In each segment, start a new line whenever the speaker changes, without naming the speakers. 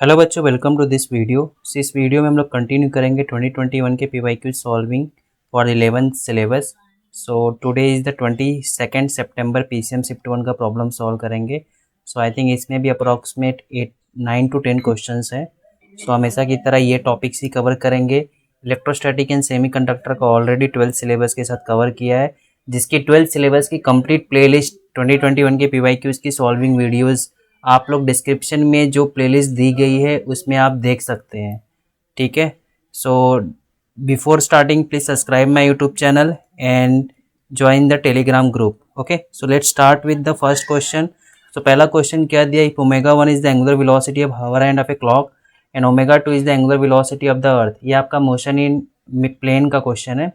Hello बच्चों, welcome to this video. इस video में हम लोग कंटिन्यू करेंगे 2021 के PYQ solving for 11th syllabus. So today is the 22 September PCM shift 1 का प्रॉब्लम सॉल्व करेंगे। सो आई थिंक इसमें भी अप्रॉक्सीमेट 9 to 10 क्वेश्चंस हैं। सो हमेशा की तरह ये टॉपिक्स ही कवर करेंगे। इलेक्ट्रोस्टैटिक एंड सेमीकंडक्टर का ऑलरेडी 12th सिलेबस के साथ कवर किया है, जिसकी 12th सिलेबस की कंप्लीट प्लेलिस्ट 2021 के पीवाईक्यूज़ की सॉल्विंग वीडियोज़ आप लोग डिस्क्रिप्शन में जो प्लेलिस्ट दी गई है उसमें आप देख सकते हैं। ठीक है। So before starting please subscribe my YouTube channel and join the Telegram group. Okay, so let's start with the first question. So पहला क्वेश्चन क्या दिया, if omega 1 is the angular velocity of hour and of a clock and omega 2 is the angular velocity of the earth. ये आपका motion in plane का question है।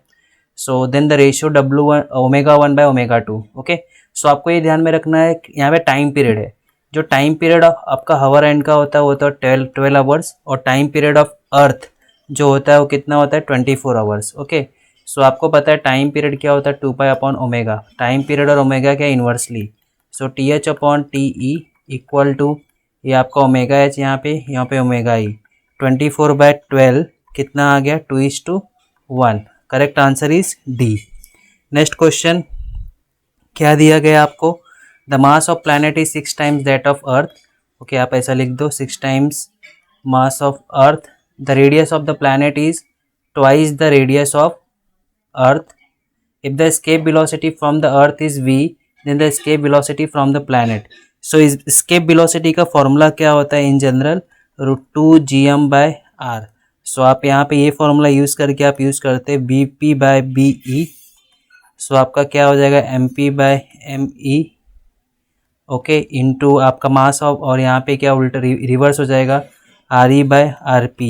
So then the ratio W1 omega 1 by omega 2। Okay, सो आपको ये ध्यान में रखना है यहाँ पे टाइम पीरियड है। जो टाइम पीरियड ऑफ आपका हवर एंड का होता है वो होता है 12 आवर्स, और टाइम पीरियड ऑफ अर्थ जो होता है वो कितना होता है 24 आवर्स। ओके, सो आपको पता है टाइम पीरियड क्या होता है 2 pi upon omega. Time period और ओमेगा क्या inversely, so TH upon TE equal to ये आपका ओमेगा एच यहाँ पे ओमेगा ई 24/12 कितना आ गया 2:1। Correct answer is D. Next question क्या दिया गया आपको, the mass of planet is 6 times that of earth. Okay, आप ऐसा लिख दो 6 times mass of earth. The radius of the planet is twice the radius of earth. If the escape velocity from the earth is v, then the escape velocity from the planet. So इस escape velocity का formula क्या होता है in general, √2gm/r। सो आप यहाँ पे ये formula use करके आप यूज़ करते हैं bp/be। सो आपका क्या हो जाएगा mp/me। ओके, इनटू आपका मास ऑफ, और यहाँ पे क्या उल्टा रिवर्स हो जाएगा RE/RP।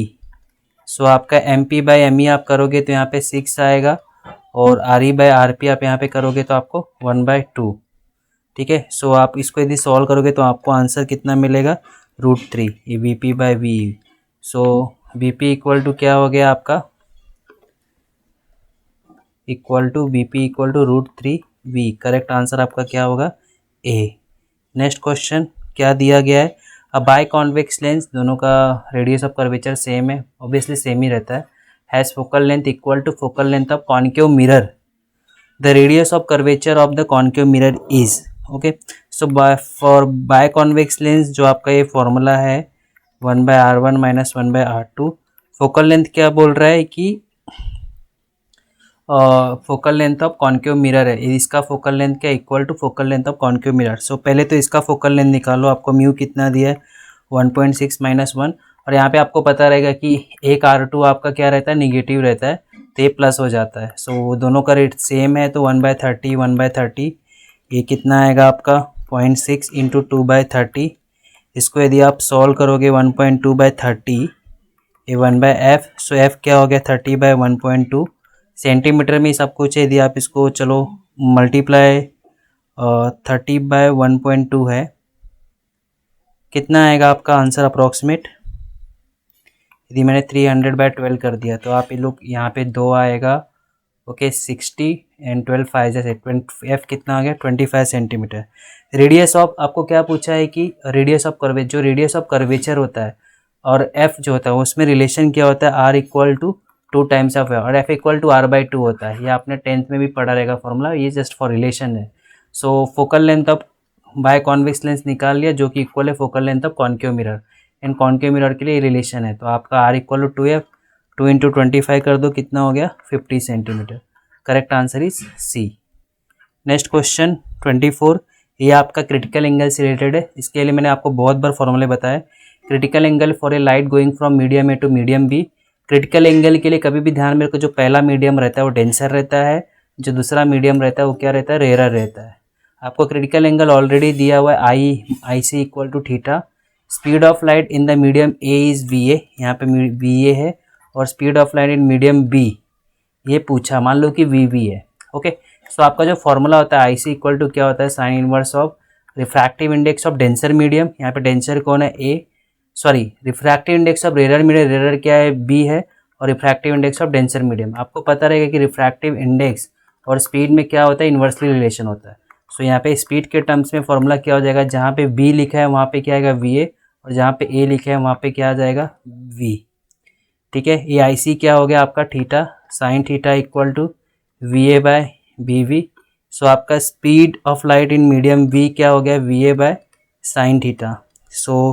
सो आपका MP/ME आप करोगे तो यहाँ पे 6 आएगा, और RE/RP आप यहाँ पे करोगे तो आपको 1/2। ठीक है। सो आप इसको यदि सॉल्व करोगे तो आपको आंसर कितना मिलेगा √3, ये BP/VE। So BP equal to क्या हो गया आपका, equal to BP equal to √3V। Correct answer आपका क्या होगा ए। नेक्स्ट क्वेश्चन क्या दिया गया है, अ बाई कॉन्वेक्स लेंस, दोनों का रेडियस ऑफ कर्वेचर सेम है, ऑब्वियसली सेम ही रहता है, has focal length equal to focal length of concave mirror. The radius of curvature of the concave mirror is. Okay, so for by convex lens जो आपका ये formula है 1/r1 minus 1/r2। Focal length क्या बोल रहा है कि focal length of concave mirror है, इसका फोकल लेंथ क्या equal to focal length of concave mirror. So पहले तो इसका फोकल लेंथ निकालो, आपको म्यू कितना दिया है 1.6 - 1, और यहाँ पे आपको पता रहेगा कि एक R2 आपका क्या रहता है निगेटिव रहता है, तो ये प्लस हो जाता है। सो दोनों का रेट सेम है तो 1/30 1/30, ये कितना आएगा आपका 0.6 × 2/30। इसको यदि आप सॉल्व करोगे 1.2/30, ये 1/f। सो f क्या हो गया 30/1.2 सेंटीमीटर में सब कुछ है। यदि आप इसको चलो मल्टीप्लाई 30/1.2 है, कितना आएगा आपका आंसर अप्रॉक्सीमेट। यदि मैंने 300/12 कर दिया तो आप ये लोग यहाँ पे 2 आएगा। ओके, 60 एंड 12 5 जैसे f कितना आ गया 25 सेंटीमीटर। रेडियस ऑफ आपको क्या पूछा है कि रेडियस ऑफ कर्वेचर, जो रेडियस ऑफ कर्वेचर होता है और f जो होता है उसमें रिलेशन क्या होता है, r equal to 2 times of और f इक्वल टू r/2 होता है। ये आपने 10th में भी पढ़ा रहेगा फॉर्मूला, ये जस्ट फॉर रिलेशन है। So focal length of by convex lens निकाल लिया जो कि इक्वल है focal length of concave mirror, and concave mirror के लिए रिलेशन है। तो आपका r इक्वल टू 2f, 2 × 25 कर दो कितना हो गया 50 centimetre. Correct answer is C. Next question 24, ये आपका क्रिटिकल एंगल से रिलेटेड है। इसके लिए मैंने आपको बहुत बार फॉर्मूले बताया। Critical angle for a light going from medium A to medium B. Critical angle के लिए कभी भी ध्यान में रखो, जो पहला मीडियम रहता है वो डेंसर रहता है, जो दूसरा मीडियम रहता है वो क्या रहता है रेयर रहता है। आपको क्रिटिकल एंगल ऑलरेडी दिया हुआ है IC equal to theta. Speed of light in the medium A is VA, यहाँ पे VA है, और speed of light in medium B ये पूछा, मान लो कि VB है। ओके, सो आपका जो फॉर्मूला होता है IC इक्वल टू क्या होता है sine inverse of refractive index of denser medium, यहाँ पे डेंसर कौन है refractive index of rarer medium, rarer क्या है B है, और refractive index of denser medium. आपको पता रहेगा कि रिफ्रैक्टिव इंडेक्स और स्पीड में क्या होता है इन्वर्सली रिलेशन होता है। सो यहाँ पे स्पीड के टर्म्स में फॉर्मूला क्या हो जाएगा, जहाँ पे B लिखा है वहाँ पे क्या आएगा VA, और जहाँ पे ए लिखे हैं वहाँ पे क्या आ जाएगा v। ठीक है, ये आई सी क्या हो गया आपका theta, sine theta equal to V A by B V. So आपका speed of light in medium v क्या हो गया V A by sine theta. So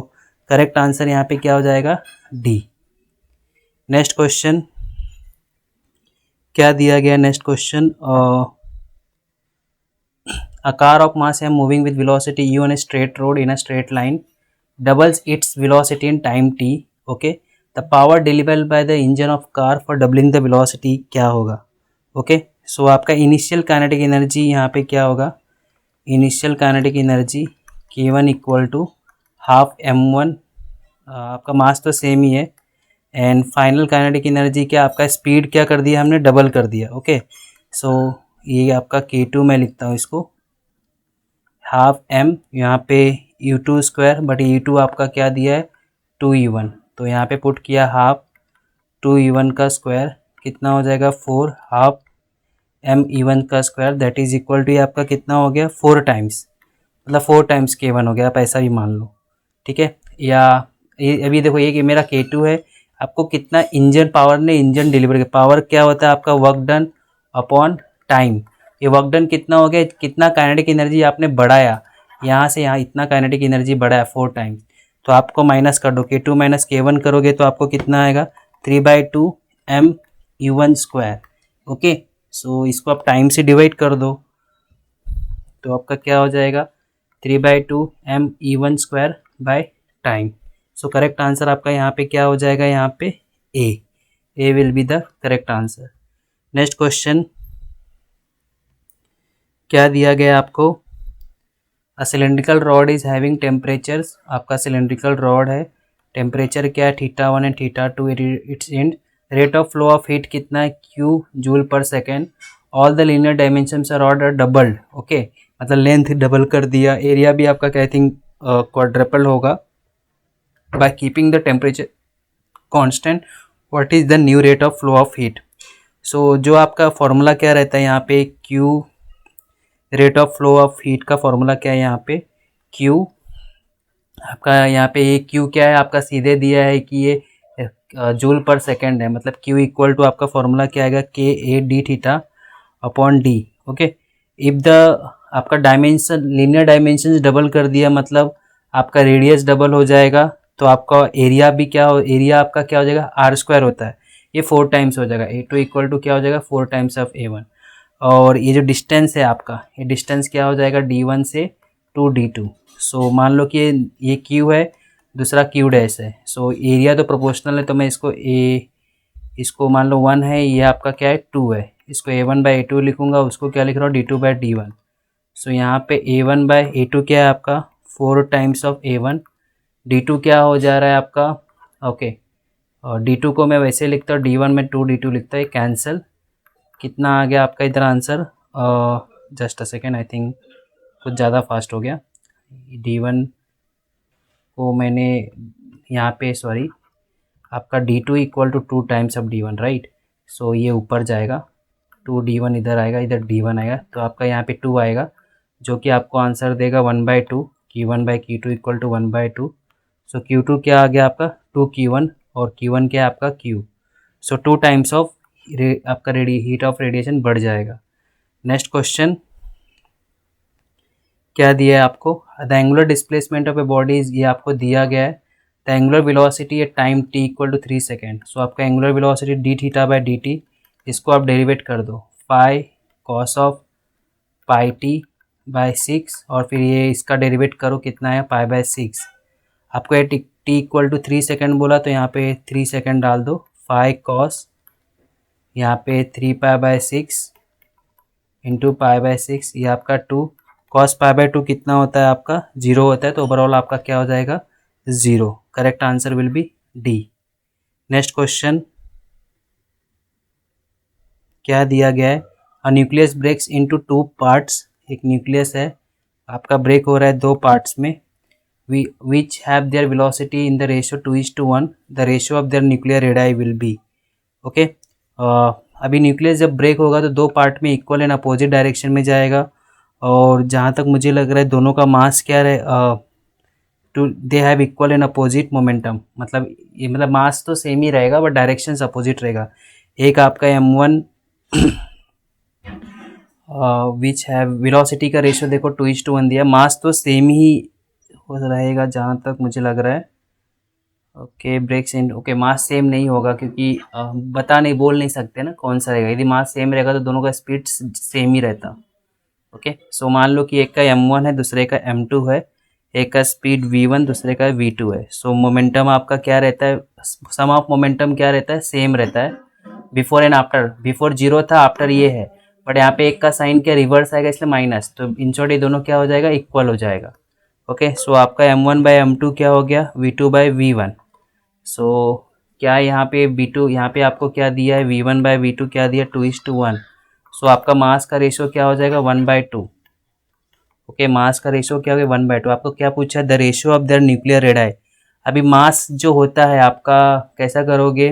correct answer यहाँ पे क्या हो जाएगा डी। नेक्स्ट क्वेश्चन क्या दिया गया, next question a car of mass m moving with velocity u on a straight road in a straight line doubles its velocity in time t, okay, the power delivered by the engine of car for doubling the velocity क्या होगा। Okay, सो आपका initial kinetic energy यहाँ पे क्या होगा, initial kinetic energy k1 equal to half m1, आपका मास तो same ही है, एंड फाइनल काइनेटिक एनर्जी क्या आपका स्पीड क्या कर दिया हमने डबल कर दिया। ओके, सो ये आपका k2 मैं लिखता हूँ इसको हाफ m, यहाँ पे u2 स्क्वायर, बट u2 आपका क्या दिया है 2e1, तो यहाँ पे पुट किया हाफ 2e1 का स्क्वायर कितना हो जाएगा 4 हाफ m e1 का square that is equal to आपका कितना हो गया 4 टाइम्स, मतलब 4 टाइम्स k1 हो गया, आप ऐसा भी मान लो। ठीक है, या ये अभी देखो ये कि मेरा k2 है, आपको कितना इंजन पावर ने इंजन डिलीवर किया, पावर क्या होता है आपका वर्क डन अपॉन टाइम, ये वर्क डन कितना हो गया, कितना काइनेटिक एनर्जी आपने बढ़ाया, यहाँ से यहाँ इतना काइनेटिक एनर्जी बढ़ाया 4 टाइम्स, तो आपको माइनस कर दो k2 माइनस k1 करोगे तो आपको कितना आएगा 3/2 m e1 स्क्वायर। ओके, सो इसको आप टाइम से डिवाइड कर दो तो आपका क्या हो जाएगा 3/2 m e1 square by time. So correct answer आपका यहाँ पे क्या हो जाएगा, यहाँ पे A will be the correct answer. Next question क्या दिया गया आपको, a cylindrical rod is having temperatures, आपका सिलेंड्रिकल रॉड है, टेम्परेचर क्या है θ1 and θ2 at its end, rate of flow of heat कितना है q joule per second, all the linear dimensions are order doubled. Okay, मतलब लेंथ डबल कर दिया, area भी आपका क्या आई थिंक क्वाड्रपल होगा, by keeping the temperature constant what is the new rate of flow of heat. So जो आपका formula क्या रहता है यहाँ पे q, rate of flow of heat का फॉर्मूला क्या है यहाँ पे q, आपका यहाँ पे ये q क्या है आपका सीधे दिया है कि ये जूल पर सेकेंड है, मतलब q इक्वल टू आपका फॉर्मूला क्या आएगा k a d theta upon d। Okay, if the आपका डायमेंशन लीनियर डायमेंशन डबल कर दिया मतलब आपका रेडियस डबल हो जाएगा, तो आपका एरिया भी क्या हो, एरिया आपका क्या हो जाएगा आर स्क्वायर होता है, ये 4 टाइम्स हो जाएगा, a2 इक्वल टू क्या हो जाएगा 4 टाइम्स ऑफ a1, और ये जो डिस्टेंस है आपका ये डिस्टेंस क्या हो जाएगा d1 से टू d2। सो मान लो कि ये q है दूसरा q डैश है, सो एरिया तो प्रोपोर्शनल है, तो मैं इसको मान लो 1 है, ये आपका क्या है 2 है, इसको a1/a2 लिखूंगा, उसको क्या लिख रहा हूँ d2/d1। सो यहाँ पे a1/a2 क्या है आपका 4 टाइम्स ऑफ a1, d2 क्या हो जा रहा है आपका ओके, और d2 को मैं वैसे लिखता हूँ d1 में 2 d2 लिखता है, कैंसिल, कितना आ गया आपका इधर answer, just a second I think कुछ ज़्यादा फास्ट हो गया, d1 को मैंने यहाँ पे सॉरी आपका d2 equal to 2 times of d1 right, so ये ऊपर जाएगा 2 d1 इधर आएगा, इधर d1 आएगा, तो आपका यहाँ पे 2 आएगा जो कि आपको आंसर देगा 1/2 q1/q2 equal to 1/2। So q2 क्या आ गया आपका 2q1 और q1 क्या है आपका q, सो 2 टाइम्स ऑफ आपका हीट ऑफ रेडिएशन बढ़ जाएगा। नेक्स्ट क्वेश्चन क्या दिया है आपको, the angular displacement of a body ये आपको दिया गया है, the angular velocity at time t equal to 3 second. So आपका एंगुलर वेलोसिटी d θ/dt, इसको आप डेरिवेट कर दो phi cos of pi t/6, और फिर ये इसका डेरिवेट करो कितना है पाई/6, आपको ये t इक्वल टू 3 सेकेंड बोला तो यहाँ पे 3 सेकेंड डाल दो, फाई कॉस यहाँ पे 3π/6 इंटू π/6, ये आपका 2 कॉस π/2 कितना होता है आपका 0 होता है, तो ओवरऑल आपका क्या हो जाएगा 0। Correct answer will be D. Next question क्या दिया गया है, a nucleus breaks into 2 parts, एक न्यूक्लियस है आपका ब्रेक हो रहा है 2 पार्ट्स में, which have their velocity in the ratio 2:1, the ratio of their nuclear radii will be. Okay, अभी न्यूक्लियस जब ब्रेक होगा तो 2 पार्ट में इक्वल एंड अपोजिट डायरेक्शन में जाएगा, और जहाँ तक मुझे लग रहा है दोनों का मास क्या to they have equal and opposite momentum, मतलब ये मतलब मास तो सेम ही रहेगा बट डायरेक्शन अपोजिट रहेगा। एक आपका m1 विच हैव वेलोसिटी का रेशियो देखो 2:1 दिया, मास तो सेम ही रहेगा जहाँ तक मुझे लग रहा है। ओके ब्रेक्स इन, ओके मास सेम नहीं होगा क्योंकि बता नहीं बोल नहीं सकते ना कौन सा रहेगा। यदि मास सेम रहेगा तो दोनों का स्पीड सेम ही रहता। ओके सो मान लो कि एक का m1 है दूसरे का m2 है, एक का स्पीड v1 दूसरे का v2 है। सो मोमेंटम आपका क्या रहता है, सम ऑफ मोमेंटम क्या रहता है, सेम रहता है before and after. Before zero था, आफ्टर ये है, बट यहाँ पे एक का साइन क्या रिवर्स आएगा इसलिए माइनस, तो इन शॉर्ट ये दोनों क्या हो जाएगा, इक्वल हो जाएगा। ओके सो आपका m1/m2 क्या हो गया, v2/v1। सो क्या यहाँ पे v2, यहाँ पे आपको क्या दिया है, v1/v2 क्या दिया, 2:1। सो आपका मास का रेशियो क्या हो जाएगा, 1/2। ओके मास का रेशियो क्या हो गया, 1/2। आपको क्या पूछा, the ratio of their nuclear radii. अभी मास जो होता है आपका कैसा करोगे,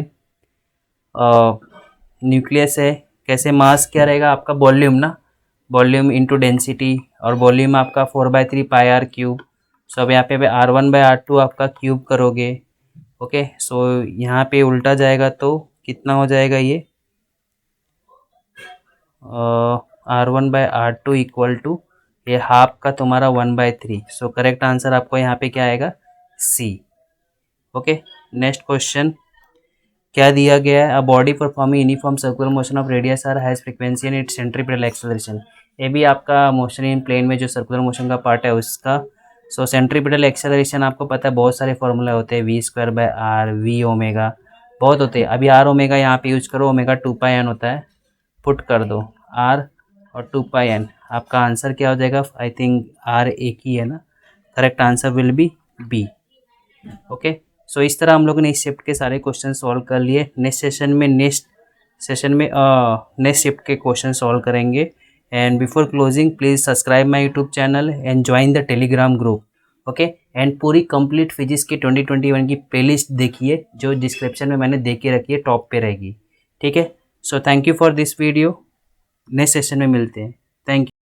न्यूक्लियस है, कैसे मास क्या रहेगा आपका, वॉल्यूम ना, वॉल्यूम इंटू डेंसिटी, और वॉल्यूम आपका 4/3 पाई आर क्यूब। सो अब यहाँ पे R1/R2 आपका क्यूब करोगे। ओके सो यहाँ पे उल्टा जाएगा तो कितना हो जाएगा ये, R1/R2 इक्वल टू ये हाफ का तुम्हारा 1/3। सो करेक्ट आंसर आपको यहाँ पे क्या आएगा, सी। ओके नेक्स्ट क्वेश्चन क्या दिया गया है, a body performing uniform circular motion of radius R has frequency and its centripetal acceleration. ये भी आपका मोशन इन प्लेन में जो सर्कुलर मोशन का पार्ट है उसका। सो सेंट्रीपिटल एक्सेलरेशन आपको पता है बहुत सारे फॉर्मूला होते हैं, v²/r, v ओमेगा, बहुत होते हैं। अभी r ओमेगा यहाँ पे यूज करो, ओमेगा 2πn होता है, पुट कर दो r और 2πn, आपका आंसर क्या हो जाएगा, आई थिंक r एक ही है ना, correct answer will be B. Okay so इस तरह हम लोगों ने इस शिफ्ट के सारे क्वेश्चन सॉल्व कर लिए। नेक्स्ट सेशन में नेक्स्ट शिफ्ट के क्वेश्चन सॉल्व करेंगे। And before closing please subscribe my YouTube channel and join the Telegram group. Okay and पूरी कंप्लीट फिजिक्स की 2021 की प्लेलिस्ट देखिए जो डिस्क्रिप्शन में मैंने दे के रखी है, टॉप पे रहेगी। ठीक है, so thank you for this video, next session में मिलते हैं, थैंक यू।